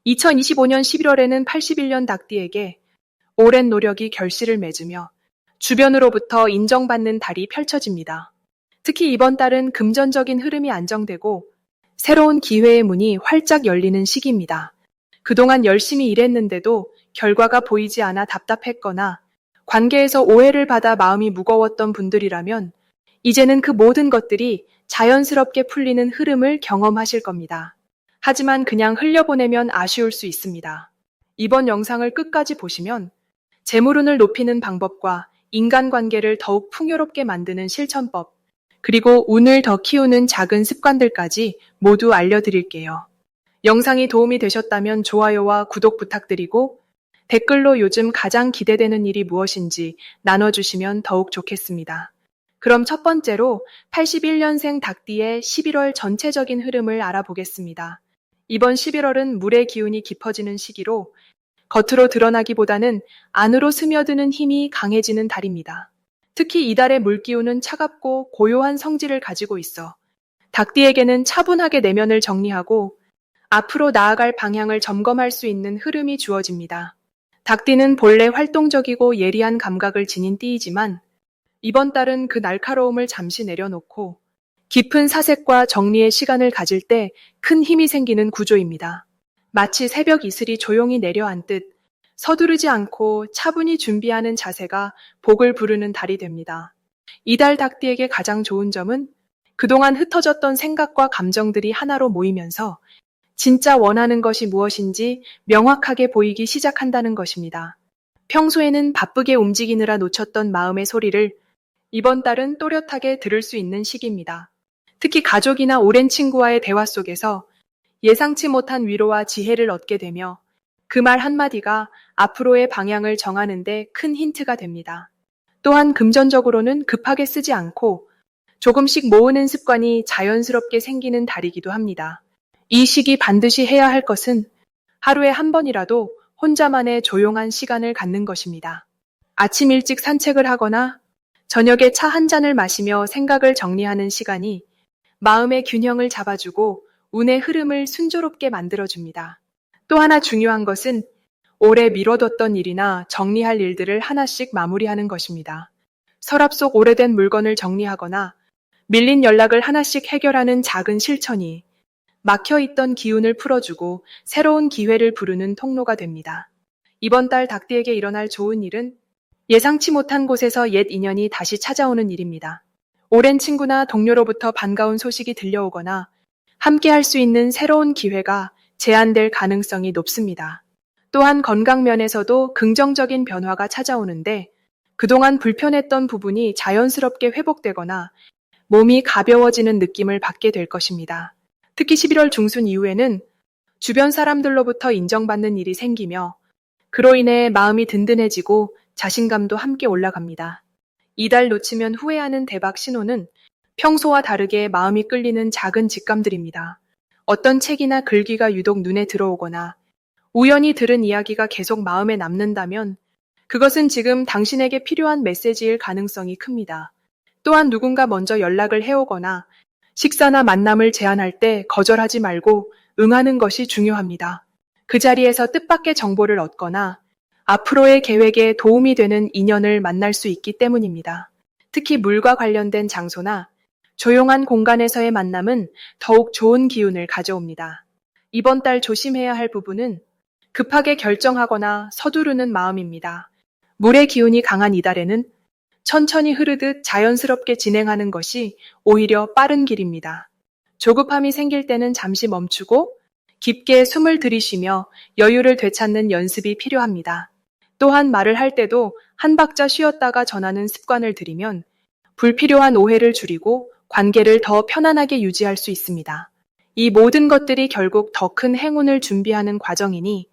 2025년 11월에는 81년 닭띠에게 오랜 노력이 결실을 맺으며 주변으로부터 인정받는 달이 펼쳐집니다. 특히 이번 달은 금전적인 흐름이 안정되고 새로운 기회의 문이 활짝 열리는 시기입니다. 그동안 열심히 일했는데도 결과가 보이지 않아 답답했거나 관계에서 오해를 받아 마음이 무거웠던 분들이라면 이제는 그 모든 것들이 자연스럽게 풀리는 흐름을 경험하실 겁니다. 하지만 그냥 흘려보내면 아쉬울 수 있습니다. 이번 영상을 끝까지 보시면 재물운을 높이는 방법과 인간관계를 더욱 풍요롭게 만드는 실천법, 그리고 운을 더 키우는 작은 습관들까지 모두 알려드릴게요. 영상이 도움이 되셨다면 좋아요와 구독 부탁드리고 댓글로 요즘 가장 기대되는 일이 무엇인지 나눠주시면 더욱 좋겠습니다. 그럼 첫 번째로 81년생 닭띠의 11월 전체적인 흐름을 알아보겠습니다. 이번 11월은 물의 기운이 깊어지는 시기로 겉으로 드러나기보다는 안으로 스며드는 힘이 강해지는 달입니다. 특히 이달의 물기운은 차갑고 고요한 성질을 가지고 있어 닭띠에게는 차분하게 내면을 정리하고 앞으로 나아갈 방향을 점검할 수 있는 흐름이 주어집니다. 닭띠는 본래 활동적이고 예리한 감각을 지닌 띠이지만 이번 달은 그 날카로움을 잠시 내려놓고 깊은 사색과 정리의 시간을 가질 때 큰 힘이 생기는 구조입니다. 마치 새벽 이슬이 조용히 내려앉듯 서두르지 않고 차분히 준비하는 자세가 복을 부르는 달이 됩니다. 이달 닭띠에게 가장 좋은 점은 그동안 흩어졌던 생각과 감정들이 하나로 모이면서 진짜 원하는 것이 무엇인지 명확하게 보이기 시작한다는 것입니다. 평소에는 바쁘게 움직이느라 놓쳤던 마음의 소리를 이번 달은 또렷하게 들을 수 있는 시기입니다. 특히 가족이나 오랜 친구와의 대화 속에서 예상치 못한 위로와 지혜를 얻게 되며 그 말 한마디가 앞으로의 방향을 정하는 데 큰 힌트가 됩니다. 또한 금전적으로는 급하게 쓰지 않고 조금씩 모으는 습관이 자연스럽게 생기는 달이기도 합니다. 이 시기 반드시 해야 할 것은 하루에 한 번이라도 혼자만의 조용한 시간을 갖는 것입니다. 아침 일찍 산책을 하거나 저녁에 차 한 잔을 마시며 생각을 정리하는 시간이 마음의 균형을 잡아주고 운의 흐름을 순조롭게 만들어줍니다. 또 하나 중요한 것은 오래 미뤄뒀던 일이나 정리할 일들을 하나씩 마무리하는 것입니다. 서랍 속 오래된 물건을 정리하거나 밀린 연락을 하나씩 해결하는 작은 실천이 막혀있던 기운을 풀어주고 새로운 기회를 부르는 통로가 됩니다. 이번 달 닭띠에게 일어날 좋은 일은 예상치 못한 곳에서 옛 인연이 다시 찾아오는 일입니다. 오랜 친구나 동료로부터 반가운 소식이 들려오거나 함께 할 수 있는 새로운 기회가 제안될 가능성이 높습니다. 또한 건강 면에서도 긍정적인 변화가 찾아오는데 그동안 불편했던 부분이 자연스럽게 회복되거나 몸이 가벼워지는 느낌을 받게 될 것입니다. 특히 11월 중순 이후에는 주변 사람들로부터 인정받는 일이 생기며 그로 인해 마음이 든든해지고 자신감도 함께 올라갑니다. 이달 놓치면 후회하는 대박 신호는 평소와 다르게 마음이 끌리는 작은 직감들입니다. 어떤 책이나 글귀가 유독 눈에 들어오거나 우연히 들은 이야기가 계속 마음에 남는다면 그것은 지금 당신에게 필요한 메시지일 가능성이 큽니다. 또한 누군가 먼저 연락을 해오거나 식사나 만남을 제안할 때 거절하지 말고 응하는 것이 중요합니다. 그 자리에서 뜻밖의 정보를 얻거나 앞으로의 계획에 도움이 되는 인연을 만날 수 있기 때문입니다. 특히 물과 관련된 장소나 조용한 공간에서의 만남은 더욱 좋은 기운을 가져옵니다. 이번 달 조심해야 할 부분은 급하게 결정하거나 서두르는 마음입니다. 물의 기운이 강한 이달에는 천천히 흐르듯 자연스럽게 진행하는 것이 오히려 빠른 길입니다. 조급함이 생길 때는 잠시 멈추고 깊게 숨을 들이쉬며 여유를 되찾는 연습이 필요합니다. 또한 말을 할 때도 한 박자 쉬었다가 전하는 습관을 들이면 불필요한 오해를 줄이고 관계를 더 편안하게 유지할 수 있습니다. 이 모든 것들이 결국 더 큰 행운을 준비하는 과정이니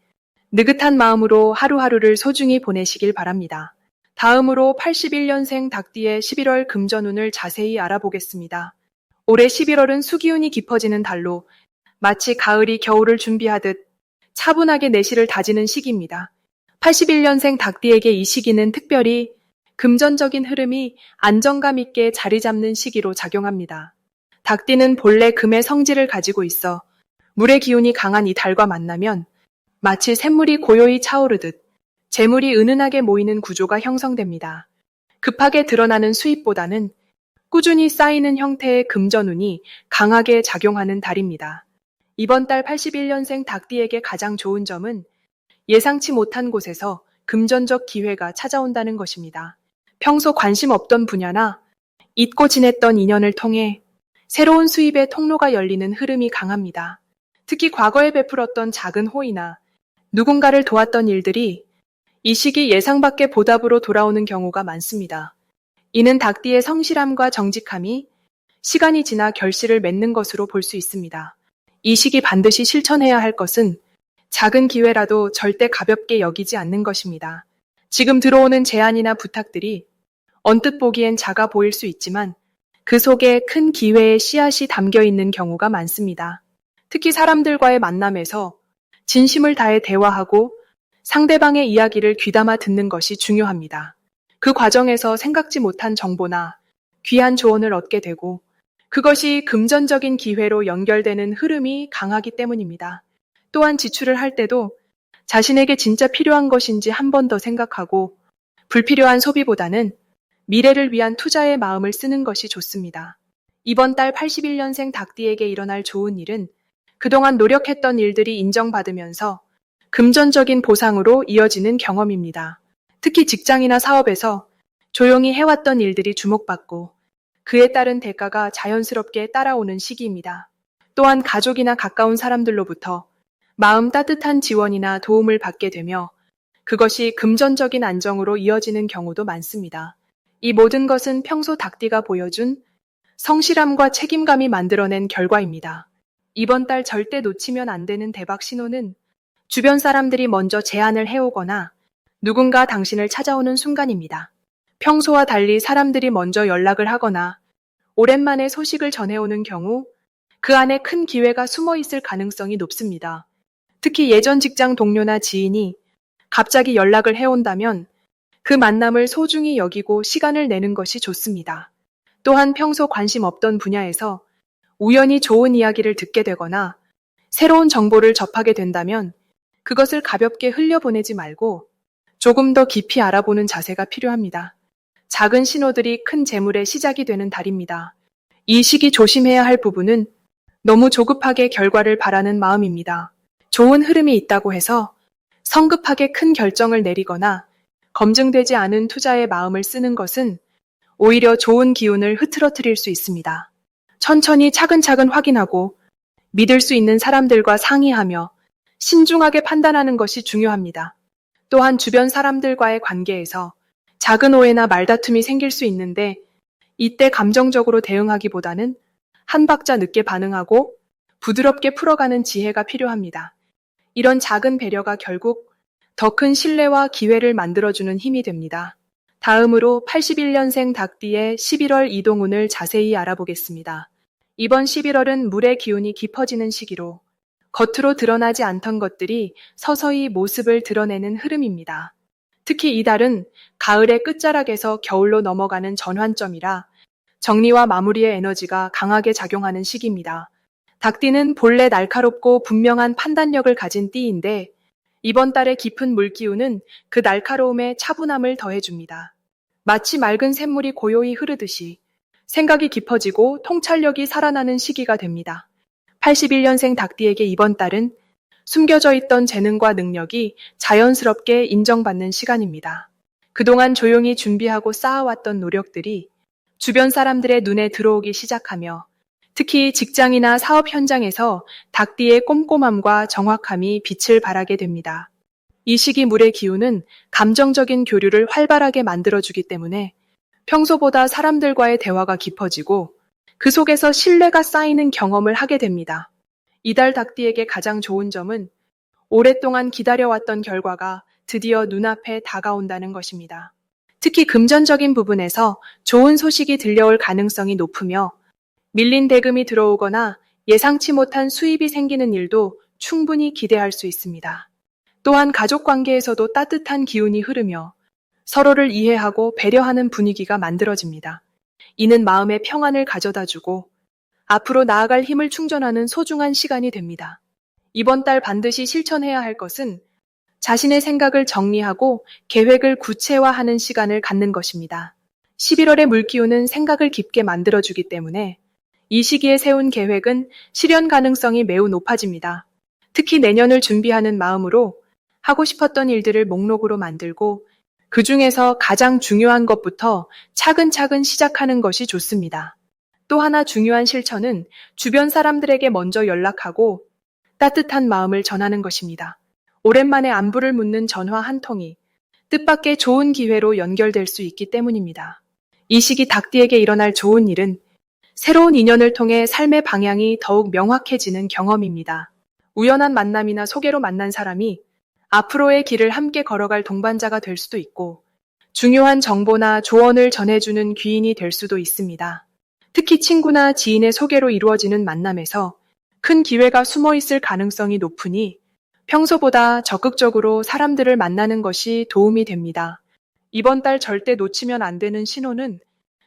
느긋한 마음으로 하루하루를 소중히 보내시길 바랍니다. 다음으로 81년생 닭띠의 11월 금전운을 자세히 알아보겠습니다. 올해 11월은 수기운이 깊어지는 달로 마치 가을이 겨울을 준비하듯 차분하게 내실을 다지는 시기입니다. 81년생 닭띠에게 이 시기는 특별히 금전적인 흐름이 안정감 있게 자리 잡는 시기로 작용합니다. 닭띠는 본래 금의 성질을 가지고 있어 물의 기운이 강한 이 달과 만나면 마치 샘물이 고요히 차오르듯 재물이 은은하게 모이는 구조가 형성됩니다. 급하게 드러나는 수입보다는 꾸준히 쌓이는 형태의 금전운이 강하게 작용하는 달입니다. 이번 달 81년생 닭띠에게 가장 좋은 점은 예상치 못한 곳에서 금전적 기회가 찾아온다는 것입니다. 평소 관심 없던 분야나 잊고 지냈던 인연을 통해 새로운 수입의 통로가 열리는 흐름이 강합니다. 특히 과거에 베풀었던 작은 호의나 누군가를 도왔던 일들이 이 시기 예상 밖의 보답으로 돌아오는 경우가 많습니다. 이는 닭띠의 성실함과 정직함이 시간이 지나 결실을 맺는 것으로 볼 수 있습니다. 이 시기 반드시 실천해야 할 것은 작은 기회라도 절대 가볍게 여기지 않는 것입니다. 지금 들어오는 제안이나 부탁들이 언뜻 보기엔 작아 보일 수 있지만 그 속에 큰 기회의 씨앗이 담겨 있는 경우가 많습니다. 특히 사람들과의 만남에서 진심을 다해 대화하고 상대방의 이야기를 귀담아 듣는 것이 중요합니다. 그 과정에서 생각지 못한 정보나 귀한 조언을 얻게 되고 그것이 금전적인 기회로 연결되는 흐름이 강하기 때문입니다. 또한 지출을 할 때도 자신에게 진짜 필요한 것인지 한 번 더 생각하고 불필요한 소비보다는 미래를 위한 투자의 마음을 쓰는 것이 좋습니다. 이번 달 81년생 닭띠에게 일어날 좋은 일은 그동안 노력했던 일들이 인정받으면서 금전적인 보상으로 이어지는 경험입니다. 특히 직장이나 사업에서 조용히 해왔던 일들이 주목받고 그에 따른 대가가 자연스럽게 따라오는 시기입니다. 또한 가족이나 가까운 사람들로부터 마음 따뜻한 지원이나 도움을 받게 되며 그것이 금전적인 안정으로 이어지는 경우도 많습니다. 이 모든 것은 평소 닭띠가 보여준 성실함과 책임감이 만들어낸 결과입니다. 이번 달 절대 놓치면 안 되는 대박 신호는 주변 사람들이 먼저 제안을 해오거나 누군가 당신을 찾아오는 순간입니다. 평소와 달리 사람들이 먼저 연락을 하거나 오랜만에 소식을 전해오는 경우 그 안에 큰 기회가 숨어 있을 가능성이 높습니다. 특히 예전 직장 동료나 지인이 갑자기 연락을 해온다면 그 만남을 소중히 여기고 시간을 내는 것이 좋습니다. 또한 평소 관심 없던 분야에서 우연히 좋은 이야기를 듣게 되거나 새로운 정보를 접하게 된다면 그것을 가볍게 흘려보내지 말고 조금 더 깊이 알아보는 자세가 필요합니다. 작은 신호들이 큰 재물의 시작이 되는 달입니다. 이 시기 조심해야 할 부분은 너무 조급하게 결과를 바라는 마음입니다. 좋은 흐름이 있다고 해서 성급하게 큰 결정을 내리거나 검증되지 않은 투자에 마음을 쓰는 것은 오히려 좋은 기운을 흐트러뜨릴 수 있습니다. 천천히 차근차근 확인하고 믿을 수 있는 사람들과 상의하며 신중하게 판단하는 것이 중요합니다. 또한 주변 사람들과의 관계에서 작은 오해나 말다툼이 생길 수 있는데 이때 감정적으로 대응하기보다는 한 박자 늦게 반응하고 부드럽게 풀어가는 지혜가 필요합니다. 이런 작은 배려가 결국 더 큰 신뢰와 기회를 만들어주는 힘이 됩니다. 다음으로 81년생 닭띠의 11월 이동운을 자세히 알아보겠습니다. 이번 11월은 물의 기운이 깊어지는 시기로 겉으로 드러나지 않던 것들이 서서히 모습을 드러내는 흐름입니다. 특히 이 달은 가을의 끝자락에서 겨울로 넘어가는 전환점이라 정리와 마무리의 에너지가 강하게 작용하는 시기입니다. 닭띠는 본래 날카롭고 분명한 판단력을 가진 띠인데 이번 달의 깊은 물기운은 그 날카로움에 차분함을 더해줍니다. 마치 맑은 샘물이 고요히 흐르듯이 생각이 깊어지고 통찰력이 살아나는 시기가 됩니다. 81년생 닭띠에게 이번 달은 숨겨져 있던 재능과 능력이 자연스럽게 인정받는 시간입니다. 그동안 조용히 준비하고 쌓아왔던 노력들이 주변 사람들의 눈에 들어오기 시작하며 특히 직장이나 사업 현장에서 닭띠의 꼼꼼함과 정확함이 빛을 발하게 됩니다. 이 시기 물의 기운은 감정적인 교류를 활발하게 만들어주기 때문에 평소보다 사람들과의 대화가 깊어지고 그 속에서 신뢰가 쌓이는 경험을 하게 됩니다. 이달 닭띠에게 가장 좋은 점은 오랫동안 기다려왔던 결과가 드디어 눈앞에 다가온다는 것입니다. 특히 금전적인 부분에서 좋은 소식이 들려올 가능성이 높으며 밀린 대금이 들어오거나 예상치 못한 수입이 생기는 일도 충분히 기대할 수 있습니다. 또한 가족 관계에서도 따뜻한 기운이 흐르며 서로를 이해하고 배려하는 분위기가 만들어집니다. 이는 마음의 평안을 가져다주고 앞으로 나아갈 힘을 충전하는 소중한 시간이 됩니다. 이번 달 반드시 실천해야 할 것은 자신의 생각을 정리하고 계획을 구체화하는 시간을 갖는 것입니다. 11월의 물기운은 생각을 깊게 만들어주기 때문에 이 시기에 세운 계획은 실현 가능성이 매우 높아집니다. 특히 내년을 준비하는 마음으로 하고 싶었던 일들을 목록으로 만들고 그 중에서 가장 중요한 것부터 차근차근 시작하는 것이 좋습니다. 또 하나 중요한 실천은 주변 사람들에게 먼저 연락하고 따뜻한 마음을 전하는 것입니다. 오랜만에 안부를 묻는 전화 한 통이 뜻밖의 좋은 기회로 연결될 수 있기 때문입니다. 이 시기 닭띠에게 일어날 좋은 일은 새로운 인연을 통해 삶의 방향이 더욱 명확해지는 경험입니다. 우연한 만남이나 소개로 만난 사람이 앞으로의 길을 함께 걸어갈 동반자가 될 수도 있고 중요한 정보나 조언을 전해주는 귀인이 될 수도 있습니다. 특히 친구나 지인의 소개로 이루어지는 만남에서 큰 기회가 숨어 있을 가능성이 높으니 평소보다 적극적으로 사람들을 만나는 것이 도움이 됩니다. 이번 달 절대 놓치면 안 되는 신호는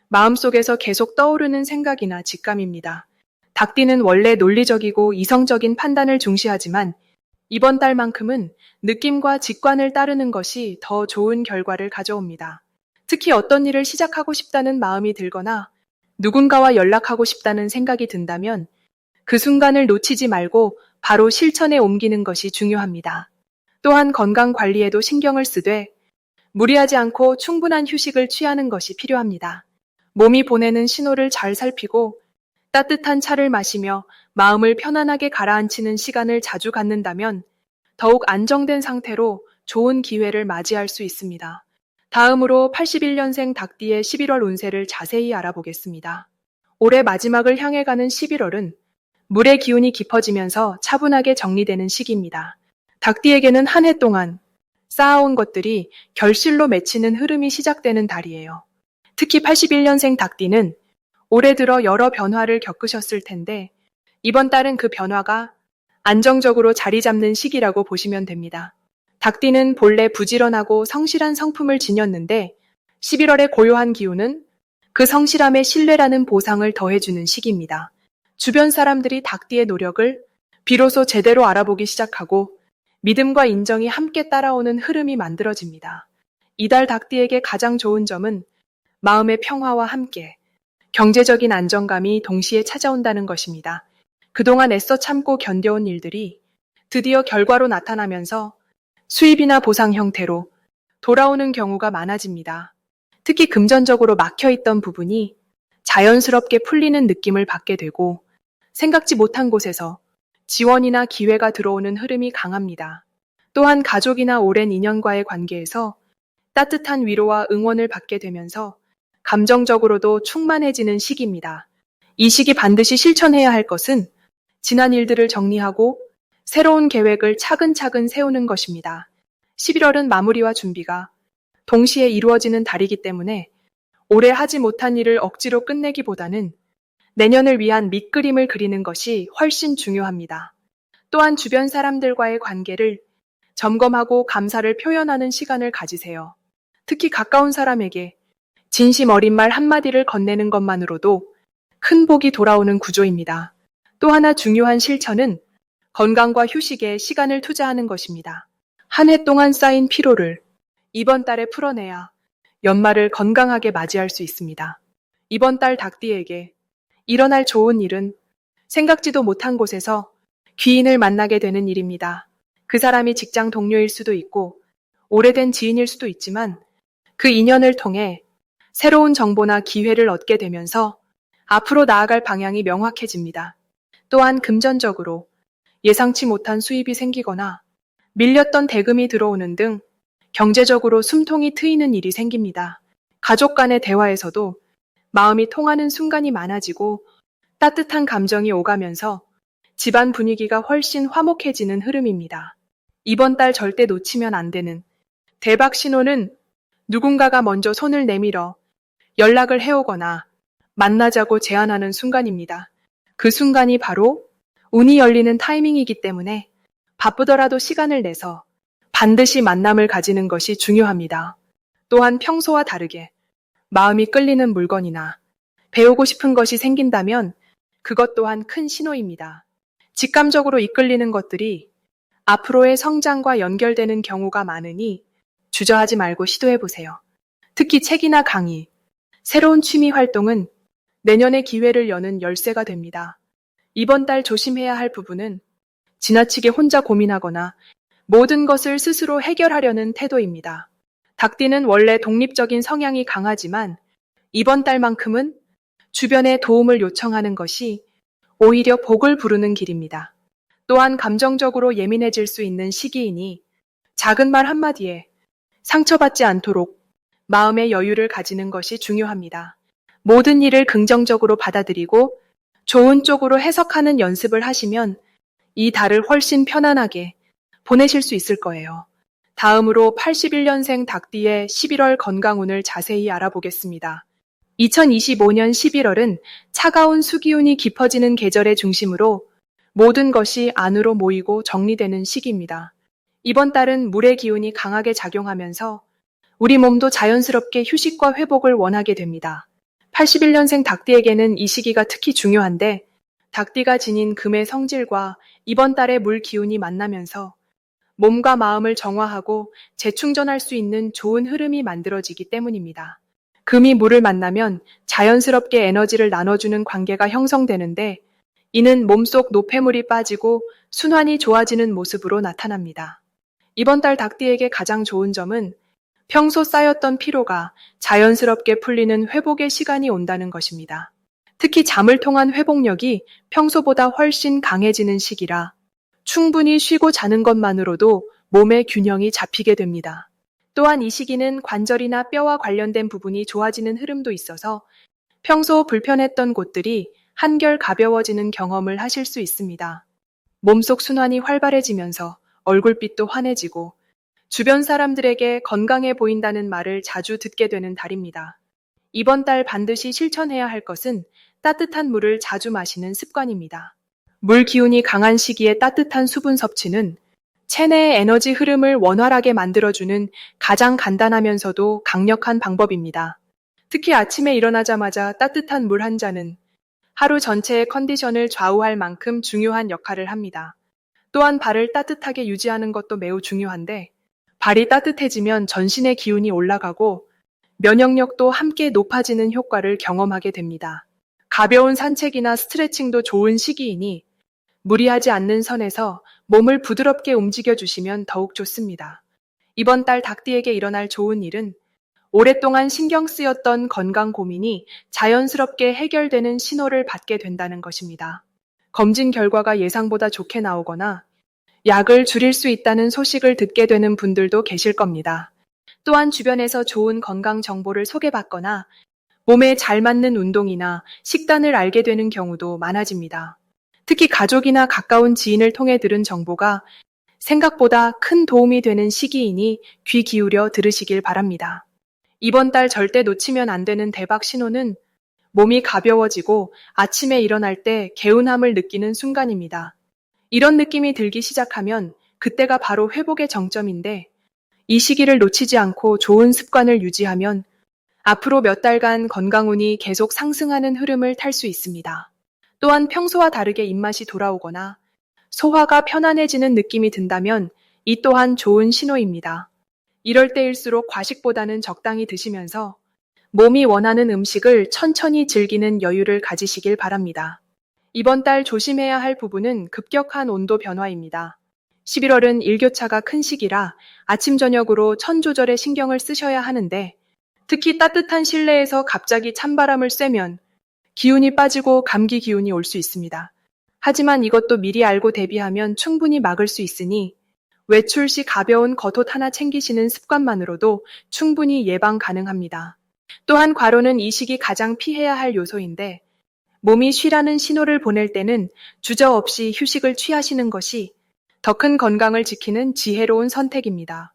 마음속에서 계속 떠오르는 생각이나 직감입니다. 닭띠는 원래 논리적이고 이성적인 판단을 중시하지만 이번 달만큼은 느낌과 직관을 따르는 것이 더 좋은 결과를 가져옵니다. 특히 어떤 일을 시작하고 싶다는 마음이 들거나 누군가와 연락하고 싶다는 생각이 든다면 그 순간을 놓치지 말고 바로 실천에 옮기는 것이 중요합니다. 또한 건강 관리에도 신경을 쓰되 무리하지 않고 충분한 휴식을 취하는 것이 필요합니다. 몸이 보내는 신호를 잘 살피고 따뜻한 차를 마시며 마음을 편안하게 가라앉히는 시간을 자주 갖는다면 더욱 안정된 상태로 좋은 기회를 맞이할 수 있습니다. 다음으로 81년생 닭띠의 11월 운세를 자세히 알아보겠습니다. 올해 마지막을 향해 가는 11월은 물의 기운이 깊어지면서 차분하게 정리되는 시기입니다. 닭띠에게는 한 해 동안 쌓아온 것들이 결실로 맺히는 흐름이 시작되는 달이에요. 특히 81년생 닭띠는 올해 들어 여러 변화를 겪으셨을 텐데 이번 달은 그 변화가 안정적으로 자리 잡는 시기라고 보시면 됩니다. 닭띠는 본래 부지런하고 성실한 성품을 지녔는데 11월의 고요한 기운은 그 성실함에 신뢰라는 보상을 더해주는 시기입니다. 주변 사람들이 닭띠의 노력을 비로소 제대로 알아보기 시작하고 믿음과 인정이 함께 따라오는 흐름이 만들어집니다. 이달 닭띠에게 가장 좋은 점은 마음의 평화와 함께 경제적인 안정감이 동시에 찾아온다는 것입니다. 그동안 애써 참고 견뎌온 일들이 드디어 결과로 나타나면서 수입이나 보상 형태로 돌아오는 경우가 많아집니다. 특히 금전적으로 막혀있던 부분이 자연스럽게 풀리는 느낌을 받게 되고 생각지 못한 곳에서 지원이나 기회가 들어오는 흐름이 강합니다. 또한 가족이나 오랜 인연과의 관계에서 따뜻한 위로와 응원을 받게 되면서 감정적으로도 충만해지는 시기입니다. 이 시기 반드시 실천해야 할 것은 지난 일들을 정리하고 새로운 계획을 차근차근 세우는 것입니다. 11월은 마무리와 준비가 동시에 이루어지는 달이기 때문에 올해 하지 못한 일을 억지로 끝내기보다는 내년을 위한 밑그림을 그리는 것이 훨씬 중요합니다. 또한 주변 사람들과의 관계를 점검하고 감사를 표현하는 시간을 가지세요. 특히 가까운 사람에게 진심 어린 말 한마디를 건네는 것만으로도 큰 복이 돌아오는 구조입니다. 또 하나 중요한 실천은 건강과 휴식에 시간을 투자하는 것입니다. 한 해 동안 쌓인 피로를 이번 달에 풀어내야 연말을 건강하게 맞이할 수 있습니다. 이번 달 닭띠에게 일어날 좋은 일은 생각지도 못한 곳에서 귀인을 만나게 되는 일입니다. 그 사람이 직장 동료일 수도 있고 오래된 지인일 수도 있지만 그 인연을 통해 새로운 정보나 기회를 얻게 되면서 앞으로 나아갈 방향이 명확해집니다. 또한 금전적으로 예상치 못한 수입이 생기거나 밀렸던 대금이 들어오는 등 경제적으로 숨통이 트이는 일이 생깁니다. 가족 간의 대화에서도 마음이 통하는 순간이 많아지고 따뜻한 감정이 오가면서 집안 분위기가 훨씬 화목해지는 흐름입니다. 이번 달 절대 놓치면 안 되는 대박 신호는 누군가가 먼저 손을 내밀어 연락을 해오거나 만나자고 제안하는 순간입니다. 그 순간이 바로 운이 열리는 타이밍이기 때문에 바쁘더라도 시간을 내서 반드시 만남을 가지는 것이 중요합니다. 또한 평소와 다르게 마음이 끌리는 물건이나 배우고 싶은 것이 생긴다면 그것 또한 큰 신호입니다. 직감적으로 이끌리는 것들이 앞으로의 성장과 연결되는 경우가 많으니 주저하지 말고 시도해보세요. 특히 책이나 강의, 새로운 취미 활동은 내년의 기회를 여는 열쇠가 됩니다. 이번 달 조심해야 할 부분은 지나치게 혼자 고민하거나 모든 것을 스스로 해결하려는 태도입니다. 닭띠는 원래 독립적인 성향이 강하지만 이번 달만큼은 주변의 도움을 요청하는 것이 오히려 복을 부르는 길입니다. 또한 감정적으로 예민해질 수 있는 시기이니 작은 말 한마디에 상처받지 않도록 마음의 여유를 가지는 것이 중요합니다. 모든 일을 긍정적으로 받아들이고 좋은 쪽으로 해석하는 연습을 하시면 이 달을 훨씬 편안하게 보내실 수 있을 거예요. 다음으로 81년생 닭띠의 11월 건강운을 자세히 알아보겠습니다. 2025년 11월은 차가운 수기운이 깊어지는 계절의 중심으로 모든 것이 안으로 모이고 정리되는 시기입니다. 이번 달은 물의 기운이 강하게 작용하면서 우리 몸도 자연스럽게 휴식과 회복을 원하게 됩니다. 81년생 닭띠에게는 이 시기가 특히 중요한데 닭띠가 지닌 금의 성질과 이번 달의 물 기운이 만나면서 몸과 마음을 정화하고 재충전할 수 있는 좋은 흐름이 만들어지기 때문입니다. 금이 물을 만나면 자연스럽게 에너지를 나눠주는 관계가 형성되는데 이는 몸속 노폐물이 빠지고 순환이 좋아지는 모습으로 나타납니다. 이번 달 닭띠에게 가장 좋은 점은 평소 쌓였던 피로가 자연스럽게 풀리는 회복의 시간이 온다는 것입니다. 특히 잠을 통한 회복력이 평소보다 훨씬 강해지는 시기라 충분히 쉬고 자는 것만으로도 몸의 균형이 잡히게 됩니다. 또한 이 시기는 관절이나 뼈와 관련된 부분이 좋아지는 흐름도 있어서 평소 불편했던 곳들이 한결 가벼워지는 경험을 하실 수 있습니다. 몸속 순환이 활발해지면서 얼굴빛도 환해지고 주변 사람들에게 건강해 보인다는 말을 자주 듣게 되는 달입니다. 이번 달 반드시 실천해야 할 것은 따뜻한 물을 자주 마시는 습관입니다. 물 기운이 강한 시기에 따뜻한 수분 섭취는 체내의 에너지 흐름을 원활하게 만들어주는 가장 간단하면서도 강력한 방법입니다. 특히 아침에 일어나자마자 따뜻한 물 한 잔은 하루 전체의 컨디션을 좌우할 만큼 중요한 역할을 합니다. 또한 발을 따뜻하게 유지하는 것도 매우 중요한데 발이 따뜻해지면 전신의 기운이 올라가고 면역력도 함께 높아지는 효과를 경험하게 됩니다. 가벼운 산책이나 스트레칭도 좋은 시기이니 무리하지 않는 선에서 몸을 부드럽게 움직여주시면 더욱 좋습니다. 이번 달 닭띠에게 일어날 좋은 일은 오랫동안 신경 쓰였던 건강 고민이 자연스럽게 해결되는 신호를 받게 된다는 것입니다. 검진 결과가 예상보다 좋게 나오거나 약을 줄일 수 있다는 소식을 듣게 되는 분들도 계실 겁니다. 또한 주변에서 좋은 건강 정보를 소개받거나 몸에 잘 맞는 운동이나 식단을 알게 되는 경우도 많아집니다. 특히 가족이나 가까운 지인을 통해 들은 정보가 생각보다 큰 도움이 되는 시기이니 귀 기울여 들으시길 바랍니다. 이번 달 절대 놓치면 안 되는 대박 신호는 몸이 가벼워지고 아침에 일어날 때 개운함을 느끼는 순간입니다. 이런 느낌이 들기 시작하면 그때가 바로 회복의 정점인데 이 시기를 놓치지 않고 좋은 습관을 유지하면 앞으로 몇 달간 건강운이 계속 상승하는 흐름을 탈 수 있습니다. 또한 평소와 다르게 입맛이 돌아오거나 소화가 편안해지는 느낌이 든다면 이 또한 좋은 신호입니다. 이럴 때일수록 과식보다는 적당히 드시면서 몸이 원하는 음식을 천천히 즐기는 여유를 가지시길 바랍니다. 이번 달 조심해야 할 부분은 급격한 온도 변화입니다. 11월은 일교차가 큰 시기라 아침 저녁으로 천 조절에 신경을 쓰셔야 하는데 특히 따뜻한 실내에서 갑자기 찬바람을 쐬면 기운이 빠지고 감기 기운이 올 수 있습니다. 하지만 이것도 미리 알고 대비하면 충분히 막을 수 있으니 외출 시 가벼운 겉옷 하나 챙기시는 습관만으로도 충분히 예방 가능합니다. 또한 과로는 이 시기 가장 피해야 할 요소인데 몸이 쉬라는 신호를 보낼 때는 주저없이 휴식을 취하시는 것이 더 큰 건강을 지키는 지혜로운 선택입니다.